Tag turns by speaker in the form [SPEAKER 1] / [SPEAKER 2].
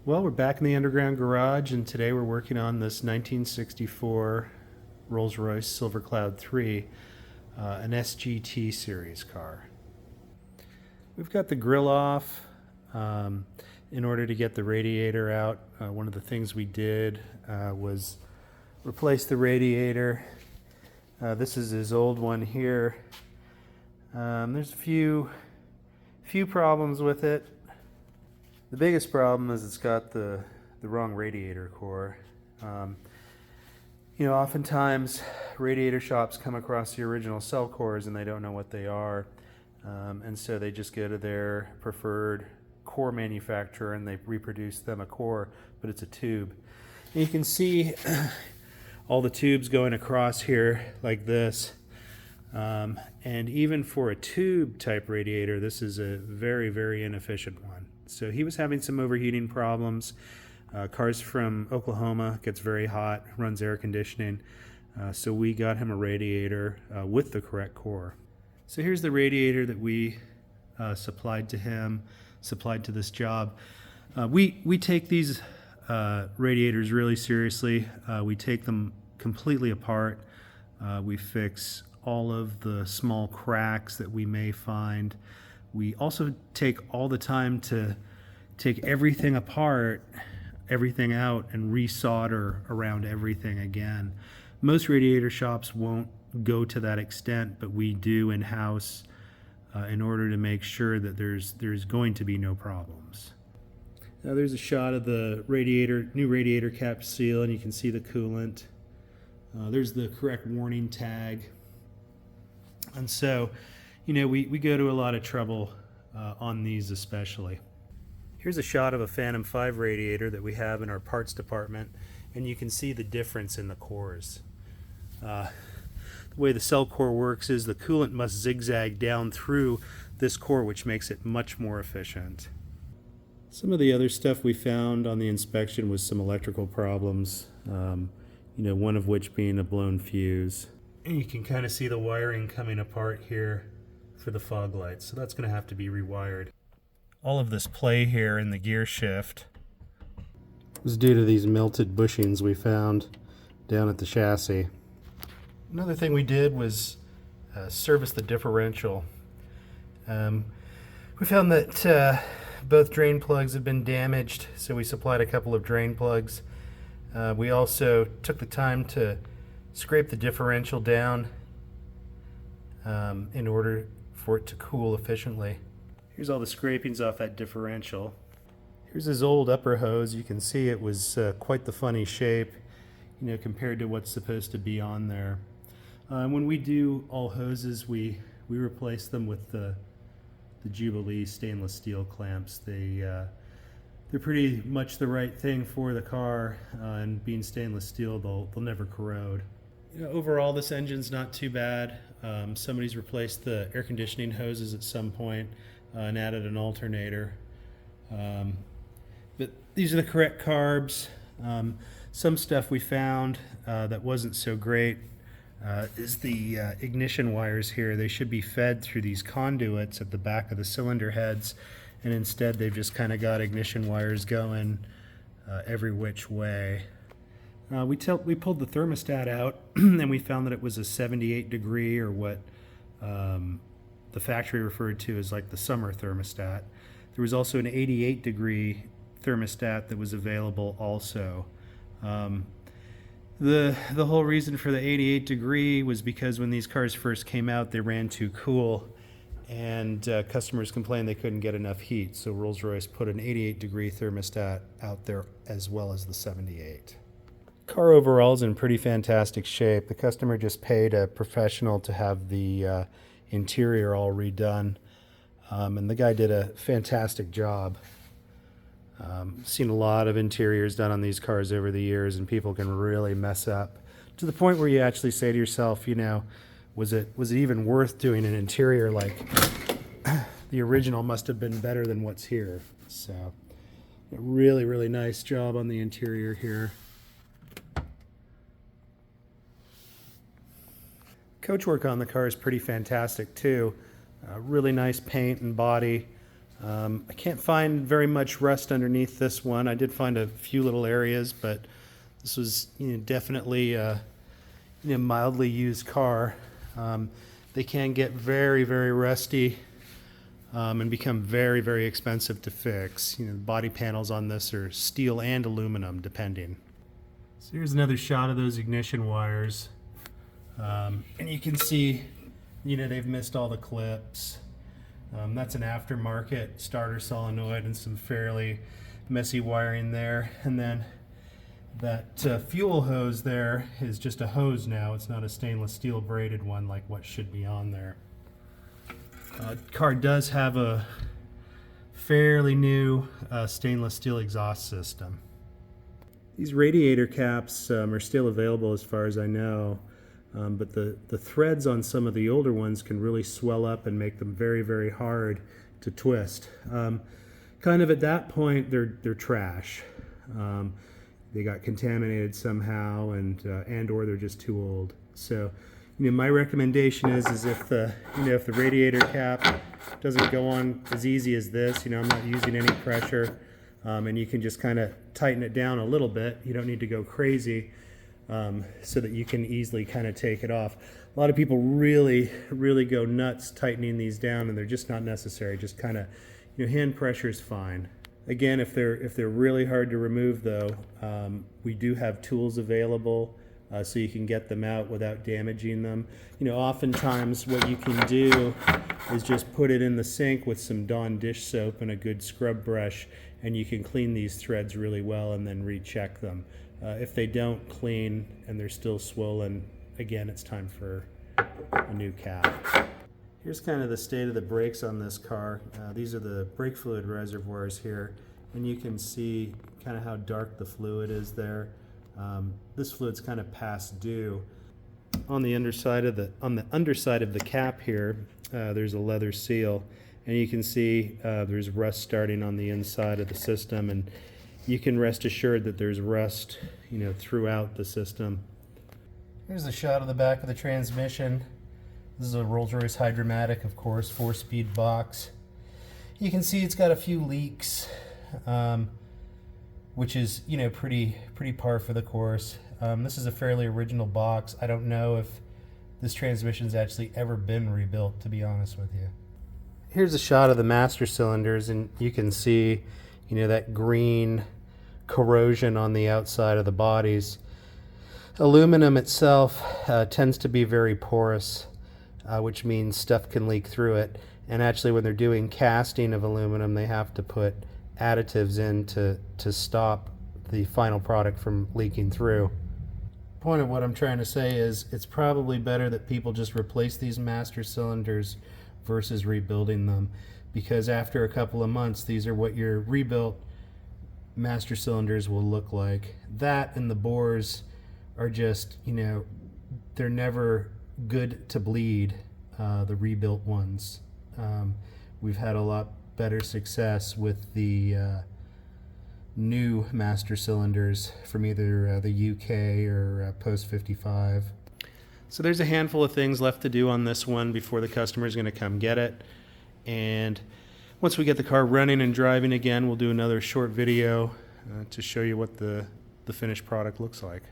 [SPEAKER 1] Well, we're back in the underground garage, and today we're working on this 1964 Rolls-Royce Silver Cloud 3, an SGT series car. We've got the grill off in order to get the radiator out. One of the things we did was replace the radiator. This is his old one here. There's a few problems with it. The biggest problem is it's got the wrong radiator core. Oftentimes radiator shops come across the original cell cores and they don't know what they are, and so they just go to their preferred core manufacturer and they reproduce them a core, but it's a tube. And you can see all the tubes going across here like this. And even for a tube type radiator, this is a very, very inefficient one. So he was having some overheating problems. Cars from Oklahoma, gets very hot, runs air conditioning. So we got him a radiator with the correct core. So here's the radiator that we supplied to him, supplied to this job. We take these radiators really seriously. We take them completely apart. We fix all of the small cracks that we may find. We also take all the time to take everything apart, everything out, and resolder around everything again. Most radiator shops won't go to that extent, but we do in-house in order to make sure that there's going to be no problems. Now there's a shot of the new radiator cap seal, and you can see the coolant. There's the correct warning tag. And so, we go to a lot of trouble on these especially. Here's a shot of a Phantom 5 radiator that we have in our parts department, and you can see the difference in the cores. The way the cell core works is the coolant must zigzag down through this core, which makes it much more efficient. Some of the other stuff we found on the inspection was some electrical problems, one of which being a blown fuse. And you can kind of see the wiring coming apart here for the fog lights, so that's going to have to be rewired. All of this play here in the gear shift was due to these melted bushings we found down at the chassis. Another thing we did was service the differential. We found that both drain plugs had been damaged, so we supplied a couple of drain plugs. We also took the time to scrape the differential down in order for it to cool efficiently. Here's all the scrapings off that differential. Here's his old upper hose. You can see it was quite the funny shape, compared to what's supposed to be on there. When we do all hoses, we replace them with the Jubilee stainless steel clamps. They're pretty much the right thing for the car, and being stainless steel, they'll never corrode. Overall, this engine's not too bad. Somebody's replaced the air conditioning hoses at some point and added an alternator. But these are the correct carbs. Some stuff we found that wasn't so great is the ignition wires here. They should be fed through these conduits at the back of the cylinder heads, and instead they've just kind of got ignition wires going every which way. We pulled the thermostat out and we found that it was a 78 degree, or what the factory referred to as like the summer thermostat. There was also an 88 degree thermostat that was available also. The whole reason for the 88 degree was because when these cars first came out, they ran too cool, and customers complained they couldn't get enough heat. So Rolls-Royce put an 88 degree thermostat out there as well as the 78. Car overall is in pretty fantastic shape. The customer just paid a professional to have the interior all redone, and the guy did a fantastic job. Seen a lot of interiors done on these cars over the years, and people can really mess up to the point where you actually say to yourself, was it even worth doing an interior? Like, the original must have been better than what's here. So a really, really nice job on the interior here. Coachwork on the car is pretty fantastic too. Really nice paint and body. I can't find very much rust underneath this one. I did find a few little areas, but this was definitely a mildly used car. They can get very, very rusty and become very, very expensive to fix. The body panels on this are steel and aluminum, depending. So here's another shot of those ignition wires. And you can see, they've missed all the clips. That's an aftermarket starter solenoid and some fairly messy wiring there. And then that fuel hose there is just a hose now. It's not a stainless steel braided one like what should be on there. Car does have a fairly new stainless steel exhaust system. These radiator caps are still available as far as I know. But the threads on some of the older ones can really swell up and make them very, very hard to twist. Kind of at that point, they're trash. They got contaminated somehow, and or they're just too old. So, my recommendation is if the if the radiator cap doesn't go on as easy as this, I'm not using any pressure, and you can just kind of tighten it down a little bit. You don't need to go crazy. So that you can easily kind of take it off. A lot of people really, really go nuts tightening these down, and they're just not necessary. Just kind of, hand pressure is fine. Again, if they're really hard to remove, though, we do have tools available so you can get them out without damaging them. Oftentimes what you can do is just put it in the sink with some Dawn dish soap and a good scrub brush, and you can clean these threads really well and then recheck them. If they don't clean and they're still swollen, again, it's time for a new cap. Here's kind of the state of the brakes on this car. These are the brake fluid reservoirs here, and you can see kind of how dark the fluid is there. This fluid's kind of past due. On the underside of the cap here, there's a leather seal, and you can see there's rust starting on the inside of the system, and you can rest assured that there's rust, throughout the system. Here's a shot of the back of the transmission. This is a Rolls-Royce Hydromatic, of course, 4-speed box. You can see it's got a few leaks, which is, pretty par for the course. This is a fairly original box. I don't know if this transmission's actually ever been rebuilt, to be honest with you. Here's a shot of the master cylinders, and you can see, that green corrosion on the outside of the bodies. Aluminum itself tends to be very porous, which means stuff can leak through it. And actually, when they're doing casting of aluminum, they have to put additives in to stop the final product from leaking through. Point of what I'm trying to say is it's probably better that people just replace these master cylinders versus rebuilding them, because after a couple of months, these are what your rebuilt master cylinders will look like. That and the bores are just, they're never good to bleed, the rebuilt ones. We've had a lot better success with the new master cylinders from either the UK or post 55. So there's a handful of things left to do on this one before the customer is going to come get it. And once we get the car running and driving again, we'll do another short video to show you what the finished product looks like.